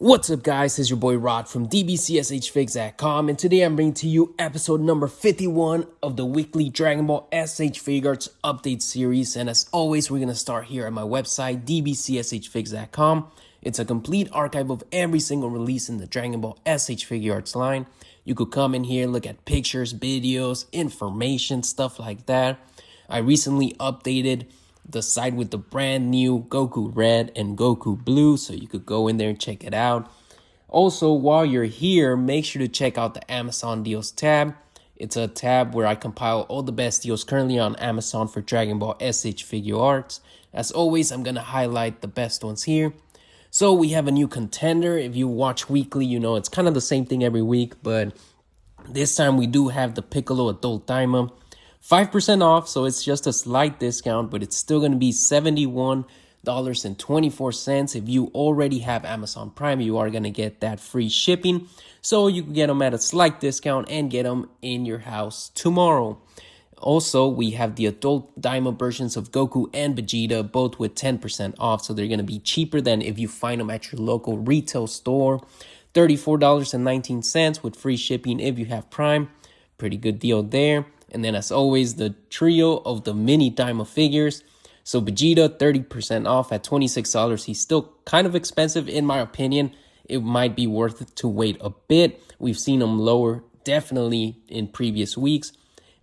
What's up, guys? It's your boy Rod from DBZSHFIGS.com, and today I'm bringing to you episode number 51 of the weekly Dragon Ball SH Figuarts update series. And as always, we're going to start here at my website, DBZSHFIGS.com. It's a complete archive of every single release in the Dragon Ball SH Figuarts line. You could come in here, look at pictures, videos, information, stuff like that. I recently updated the site with the brand new Goku Red and Goku Blue, so you could go in there and check it out. Also, while you're here, make sure to check out the Amazon deals tab. It's a tab where I compile all the best deals currently on Amazon for Dragon Ball SH Figuarts. As always, I'm going to highlight the best ones here. So we have a new contender. If you watch weekly, you know it's kind of the same thing every week, but this time we do have the Piccolo Adult Daima. 5% off, so it's just a slight discount, but it's still going to be $71.24. If you already have Amazon Prime, you are going to get that free shipping. So you can get them at a slight discount and get them in your house tomorrow. Also, we have the adult Daima versions of Goku and Vegeta, both with 10% off. So they're going to be cheaper than if you find them at your local retail store. $34.19 with free shipping if you have Prime. Pretty good deal there. And then, as always, the trio of the mini Daima figures. So Vegeta, 30% off at $26. He's still kind of expensive, in my opinion. It might be worth it to wait a bit. We've seen him lower, definitely, in previous weeks.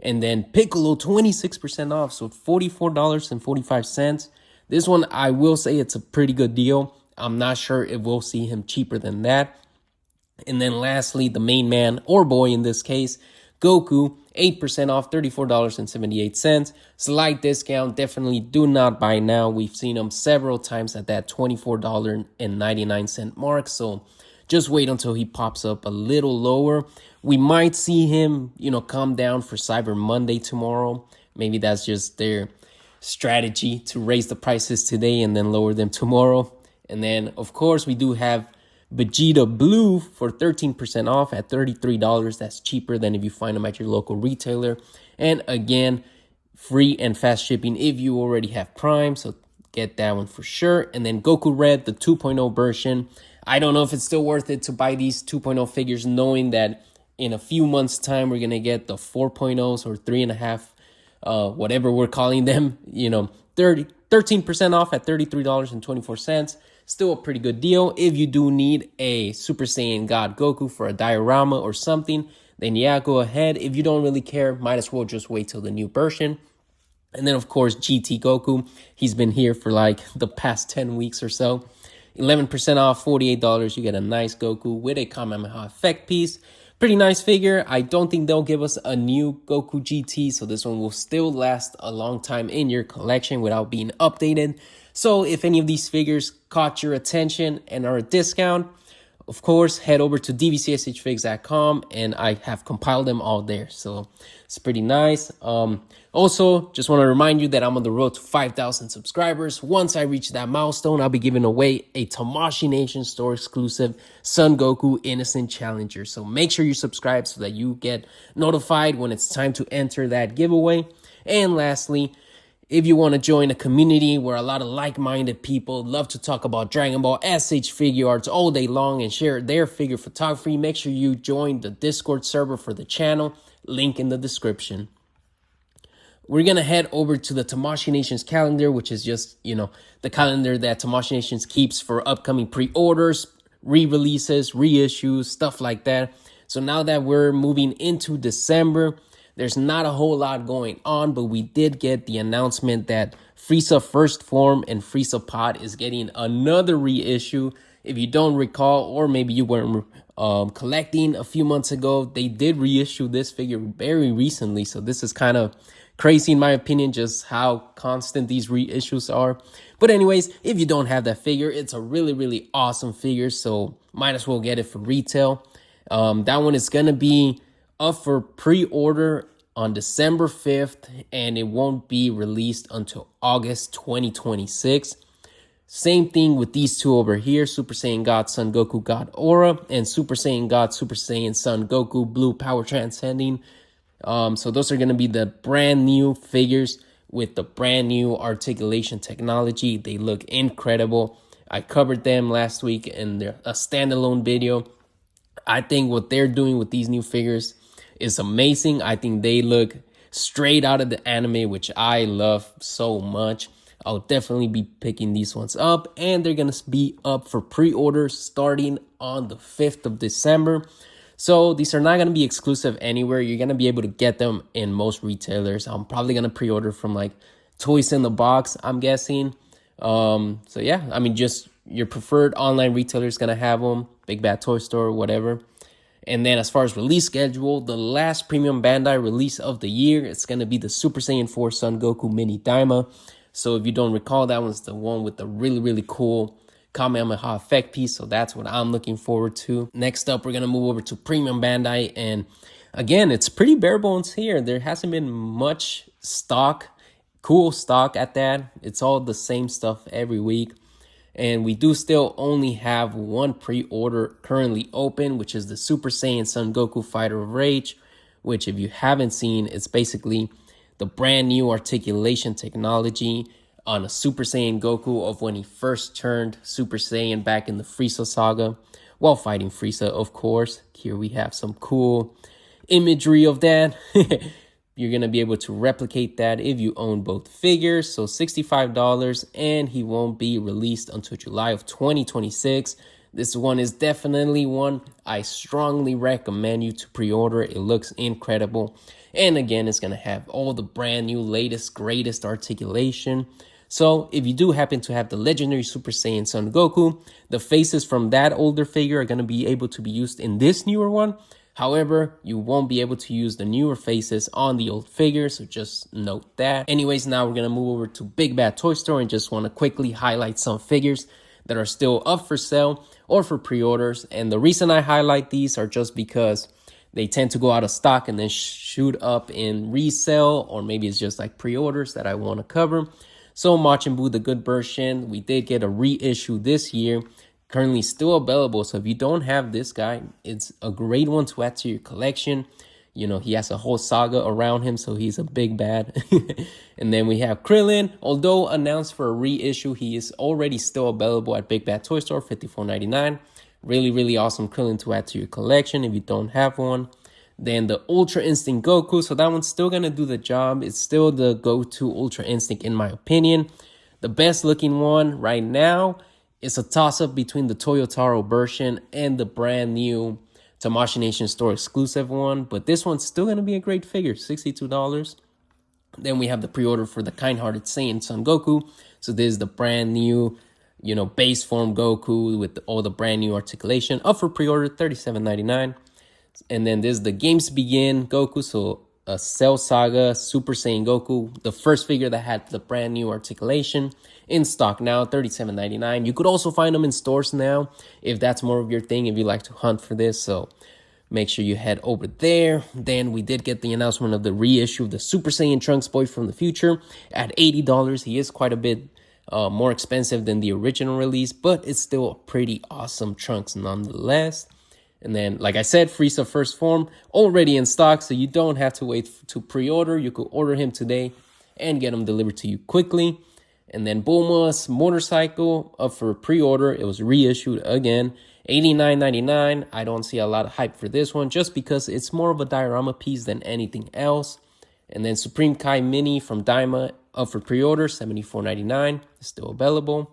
And then Piccolo, 26% off, so $44.45. This one, I will say it's a pretty good deal. I'm not sure if we'll see him cheaper than that. And then lastly, the main man, or boy in this case, Goku, 8% off, $34.78. Slight discount. Definitely do not buy now. We've seen them several times at that $24.99 mark. So just wait until he pops up a little lower. We might see him, come down for Cyber Monday tomorrow. Maybe that's just their strategy to raise the prices today and then lower them tomorrow. And then, of course, we do have Vegeta Blue for 13% off at $33. That's cheaper than if you find them at your local retailer. And again, free and fast shipping if you already have Prime. So get that one for sure. And then Goku Red, the 2.0 version. I don't know if it's still worth it to buy these 2.0 figures, knowing that in a few months' time, we're going to get the 4.0s or 3.5, whatever we're calling them, 13% off at $33.24. Still a pretty good deal. If you do need a Super Saiyan God Goku for a diorama or something, then yeah, go ahead. If you don't really care, might as well just wait till the new version. And then, of course, GT Goku. He's been here for like the past 10 weeks or so. 11% off, $48. You get a nice Goku with a Kamehameha effect piece. Pretty nice figure. I don't think they'll give us a new Goku GT, so this one will still last a long time in your collection without being updated. So if any of these figures caught your attention and are a discount, of course, head over to DBZSHFIGS.com, and I have compiled them all there. So it's pretty nice. Also, just want to remind you that I'm on the road to 5,000 subscribers. Once I reach that milestone, I'll be giving away a Tamashii Nations store exclusive Son Goku Innocent Challenger. So make sure you subscribe so that you get notified when it's time to enter that giveaway. And lastly, if you want to join a community where a lot of like-minded people love to talk about Dragon Ball SH Figuarts all day long and share their figure photography, make sure you join the Discord server for the channel. Link in the description. We're going to head over to the Tamashii Nations calendar, which is just, the calendar that Tamashii Nations keeps for upcoming pre-orders, re-releases, reissues, stuff like that. So now that we're moving into December, there's not a whole lot going on, but we did get the announcement that Frieza First Form and Frieza Pod is getting another reissue. If you don't recall, or maybe you weren't collecting a few months ago, they did reissue this figure very recently. So this is kind of crazy, in my opinion, just how constant these reissues are. But anyways, if you don't have that figure, it's a really, really awesome figure. So might as well get it for retail. That one is going to be up for pre-order on December 5th, and it won't be released until August 2026. Same thing with these two over here, Super Saiyan God Son Goku God Aura and Super Saiyan God Super Saiyan Son Goku Blue Power Transcending. So those are going to be the brand new figures with the brand new articulation technology. They look incredible. I covered them last week in a standalone video. I think what they're doing with these new figures is amazing. I think they look straight out of the anime, which I love so much. I'll definitely be picking these ones up, and they're going to be up for pre-order starting on the 5th of December. So these are not going to be exclusive anywhere. You're going to be able to get them in most retailers. I'm probably going to pre-order from like Toys in the Box, I'm guessing. So yeah, I mean, just your preferred online retailer is going to have them, Big Bad Toy Store, whatever. And then as far as release schedule, the last premium Bandai release of the year, it's going to be the Super Saiyan 4 Son Goku Mini Daima. So if you don't recall, that one's the one with the really cool Kamehameha effect piece. So that's what I'm looking forward to. Next up, we're going to move over to premium Bandai. And again, it's pretty bare bones here. There hasn't been much stock, cool stock at that. It's all the same stuff every week. And we do still only have one pre-order currently open, which is the Super Saiyan Son Goku Fighter of Rage, which if you haven't seen, it's basically the brand new articulation technology on a Super Saiyan Goku of when he first turned Super Saiyan back in the Frieza saga, while fighting Frieza, of course. Here we have some cool imagery of that. You're going to be able to replicate that if you own both figures. So $65, and he won't be released until July of 2026. This one is definitely one I strongly recommend you to pre-order. It looks incredible. And again, it's going to have all the brand new, latest, greatest articulation. So if you do happen to have the legendary Super Saiyan Son Goku, the faces from that older figure are going to be able to be used in this newer one. However, you won't be able to use the newer faces on the old figure, so just note that. Anyways, now we're going to move over to Big Bad Toy Store and just want to quickly highlight some figures that are still up for sale or for pre-orders. And the reason I highlight these are just because they tend to go out of stock and then shoot up in resale, or maybe it's just like pre-orders that I want to cover. So Majin Buu, the good version, we did get a reissue this year. Currently still available, so if you don't have this guy, it's a great one to add to your collection. You know, he has a whole saga around him, so he's a big bad. And then we have Krillin. Although announced for a reissue, he is already still available at Big Bad Toy Store, $54.99. Really awesome Krillin to add to your collection if you don't have one. Then the Ultra Instinct Goku, so that one's still gonna do the job. It's still the go-to Ultra Instinct in my opinion. The best looking one right now, it's a toss-up between the Toyotaro version and the brand new Tamashii Nations store exclusive one. But this one's still going to be a great figure, $62. Then we have the pre-order for the Kind-Hearted Saiyan Son Goku. So this is the brand new, base form Goku with all the brand new articulation. Up for pre-order, $37.99. And then this is the Games Begin Goku. So a Cell Saga Super Saiyan Goku, the first figure that had the brand new articulation, in stock now, $37.99. You could also find them in stores now if that's more of your thing, if you like to hunt for this. So make sure you head over there. Then we did get the announcement of the reissue of the Super Saiyan Trunks Boy from the future at $80. He is quite a bit more expensive than the original release, but it's still a pretty awesome Trunks nonetheless. And then, like I said, Frieza First Form already in stock, so you don't have to wait to pre-order. You could order him today and get him delivered to you quickly. And then Bulma's motorcycle up for pre-order. It was reissued again, $89.99. I don't see a lot of hype for this one just because it's more of a diorama piece than anything else. And then Supreme Kai Mini from Daima up for pre-order, $74.99. It's still available.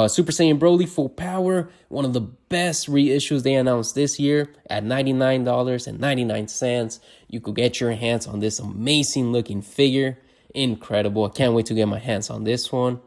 Super Saiyan Broly Full Power, one of the best reissues they announced this year at $99.99. You could get your hands on this amazing looking figure. Incredible. I can't wait to get my hands on this one.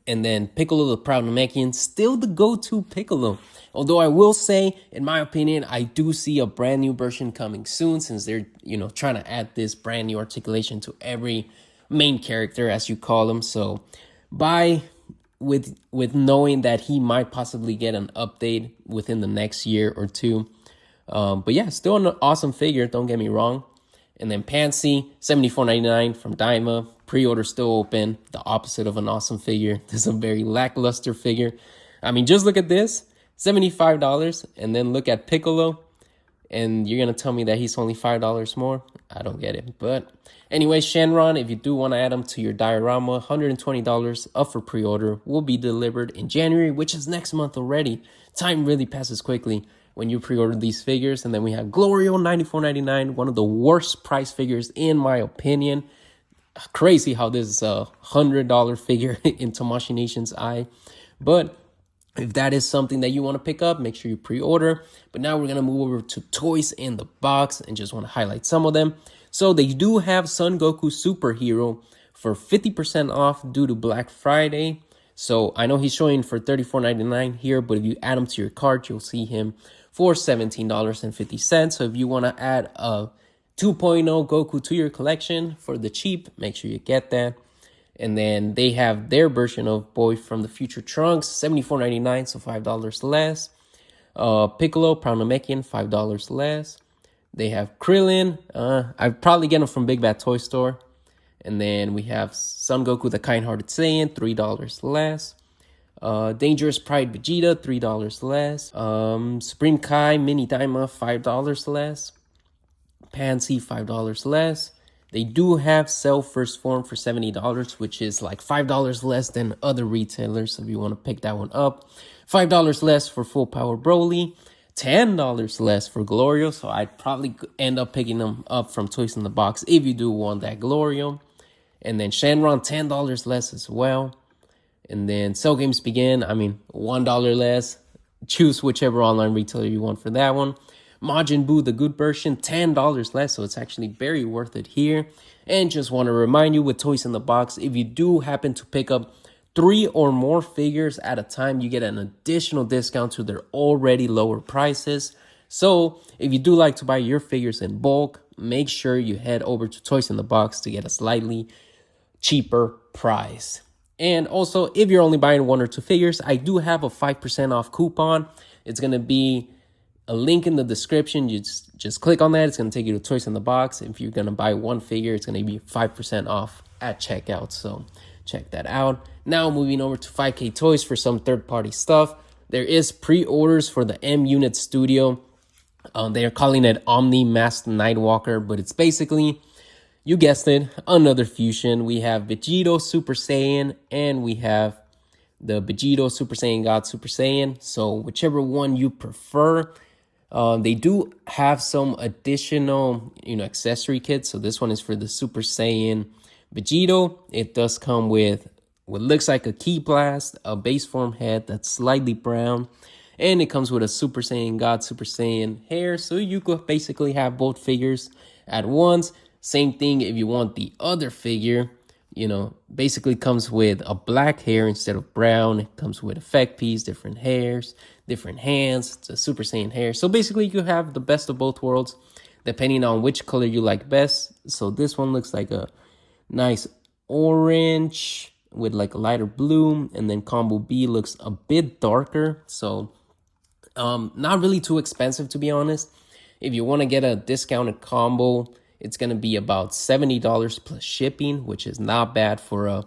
And then Piccolo the Proud Namekian, still the go-to Piccolo. Although I will say, in my opinion, I do see a brand new version coming soon since they're, trying to add this brand new articulation to every main character, as you call them. So with knowing that he might possibly get an update within the next year or two. But yeah, still an awesome figure, don't get me wrong. And then Pansy, $74.99 from Daima. Pre-order still open. The opposite of an awesome figure. This is a very lackluster figure. I mean, just look at this. $75. And then look at Piccolo. and you're gonna tell me that he's only $5 more. I don't get it. But anyway, Shenron, if you do want to add him to your diorama, $120 up for pre-order, will be delivered in January, which is next month already. Time really passes quickly when you pre-order these figures. And then we have Glorio, $94.99, one of the worst price figures in my opinion. Crazy how this is a $100 figure in Tamashii Nations eye. But if that is something that you want to pick up, make sure you pre-order. But now we're going to move over to toys in the box and just want to highlight some of them. So they do have Son Goku Superhero for 50% off due to Black Friday. So I know he's showing for $34.99 here, but if you add him to your cart, you'll see him for $17.50. So if you want to add a 2.0 Goku to your collection for the cheap, make sure you get that. And then they have their version of Boy from the Future Trunks, $74.99, so $5 less. Piccolo, Proud Namekian, $5 less. They have Krillin. I'd probably get them from Big Bad Toy Store. And then we have Son Goku, the Kind-Hearted Saiyan, $3 less. Dangerous Pride Vegeta, $3 less. Supreme Kai Mini Daima, $5 less. Pansy, $5 less. They do have Cell First Form for $70, which is like $5 less than other retailers. So if you want to pick that one up, $5 less for Full Power Broly, $10 less for Glorio. So I'd probably end up picking them up from Toys in the Box if you do want that Glorio. And then Shenron, $10 less as well. And then Cell Games Begin, $1 less. Choose whichever online retailer you want for that one. Majin Buu, the good version, $10 less, so it's actually very worth it here. And just want to remind you with Toys in the Box, if you do happen to pick up 3 or more figures at a time, you get an additional discount to their already lower prices. So if you do like to buy your figures in bulk, make sure you head over to Toys in the Box to get a slightly cheaper price. And also, if you're only buying 1 or 2 figures, I do have a 5% off coupon. It's going to be a link in the description. You just click on that. It's going to take you to Toys in the Box. If you're going to buy 1 figure, it's going to be 5% off at checkout. So check that out. Now moving over to 5K Toys for some third-party stuff. There is pre-orders for the M Unit Studio. They are calling it Omni Masked Nightwalker, but it's basically, you guessed it, another fusion. We have Vegito Super Saiyan, and we have the Vegito Super Saiyan God Super Saiyan. So whichever one you prefer. They do have some additional, accessory kits. So this one is for the Super Saiyan Vegito. It does come with what looks like a Ki Blast, a base form head that's slightly brown, and it comes with a Super Saiyan God Super Saiyan hair. So you could basically have both figures at once. Same thing if you want the other figure. Basically comes with a black hair instead of brown. It comes with effect piece, different hairs, different hands. It's a Super Saiyan hair. So basically you have the best of both worlds depending on which color you like best. So this one looks like a nice orange with like a lighter blue. And then Combo B looks a bit darker. So not really too expensive, to be honest. If you want to get a discounted combo, it's going to be about $70 plus shipping, which is not bad for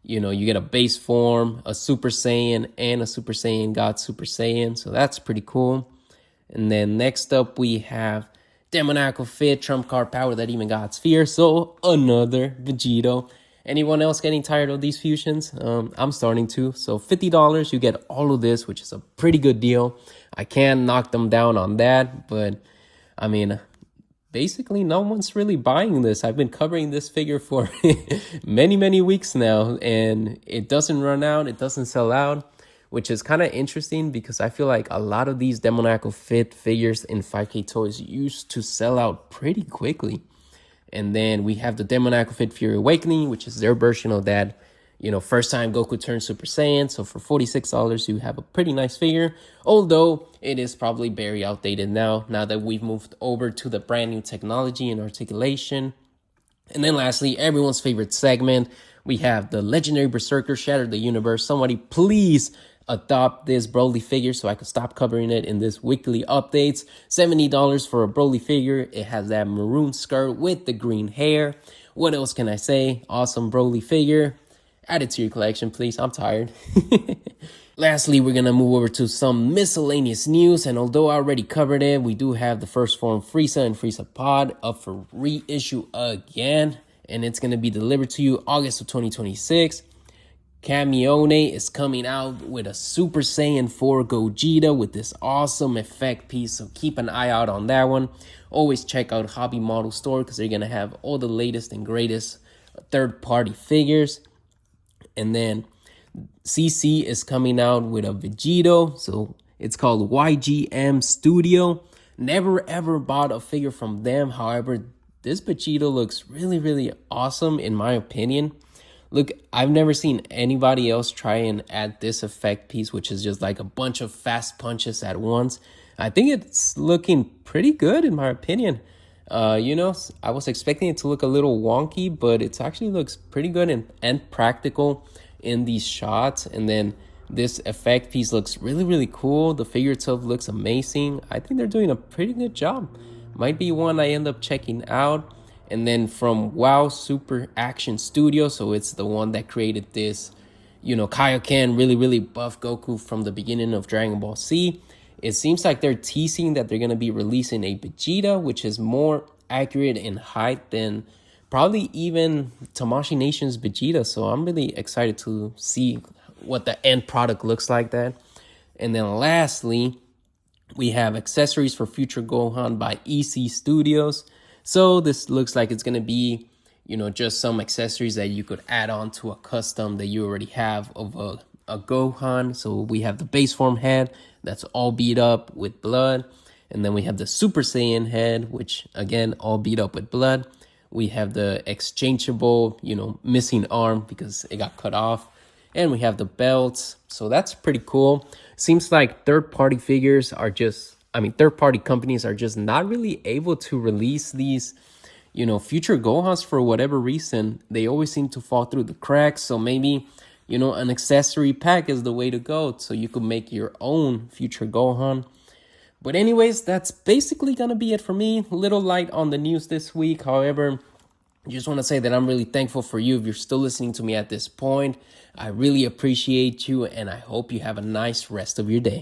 you get a base form, a Super Saiyan, and a Super Saiyan God Super Saiyan. So that's pretty cool. And then next up, we have Demoniacal Fit, Trump Card Power That Even God's Fear. So another Vegito. Anyone else getting tired of these fusions? I'm starting to. So $50, you get all of this, which is a pretty good deal. I can knock them down on that, but basically no one's really buying this. I've been covering this figure for many weeks now, and it doesn't run out, it doesn't sell out, which is kind of interesting because I feel like a lot of these Demoniacal Fit figures in 5K Toys used to sell out pretty quickly. And then we have the Demoniacal Fit Fury Awakening, which is their version of that first time Goku turns Super Saiyan. So for $46, you have a pretty nice figure, although it is probably very outdated now that we've moved over to the brand new technology and articulation. And then lastly, everyone's favorite segment, we have the Legendary Berserker Shatter the Universe. Somebody please adopt this Broly figure so I could stop covering it in this weekly updates. $70 for a Broly figure. It has that maroon skirt with the green hair. What else can I say? Awesome Broly figure. Add it to your collection, please. I'm tired. Lastly, we're going to move over to some miscellaneous news. And although I already covered it, we do have the first form Frieza and Frieza Pod up for reissue again. And it's going to be delivered to you August of 2026. Camione is coming out with a Super Saiyan 4 Gogeta with this awesome effect piece. So keep an eye out on that one. Always check out Hobby Model Store because they're going to have all the latest and greatest third-party figures. And then CC is coming out with a Vegito. So it's called YGM Studio. Never ever bought a figure from them. However, this Vegito looks really, really awesome in my opinion. Look, I've never seen anybody else try and add this effect piece, which is just like a bunch of fast punches at once. I think it's looking pretty good in my opinion. You know, I was expecting it to look a little wonky, but it actually looks pretty good and practical in these shots. And then this effect piece looks really, really cool. The figure itself looks amazing. I think they're doing a pretty good job. Might be one I end up checking out. And then from WoW Super Action Studio, so it's the one that created this, you know, Kaioken, really, really buff Goku from the beginning of Dragon Ball Z. It seems like they're teasing that they're going to be releasing a Vegeta, which is more accurate in height than probably even Tamashii Nations Vegeta. So I'm really excited to see what the end product looks like that. And then lastly, we have accessories for Future Gohan by EC Studios. So this looks like it's going to be, you know, just some accessories that you could add on to a custom that you already have of a Gohan. So we have the base form head that's all beat up with blood. And then we have the Super Saiyan head, which again, all beat up with blood. We have the exchangeable, you know, missing arm because it got cut off. And we have the belts. So that's pretty cool. Seems like third-party figures are just, third-party companies are just not really able to release these, you know, future Gohans for whatever reason. They always seem to fall through the cracks. So maybe, you know, an accessory pack is the way to go. So you could make your own future Gohan. But anyways, that's basically going to be it for me. A little light on the news this week. However, I just want to say that I'm really thankful for you if you're still listening to me at this point. I really appreciate you, and I hope you have a nice rest of your day.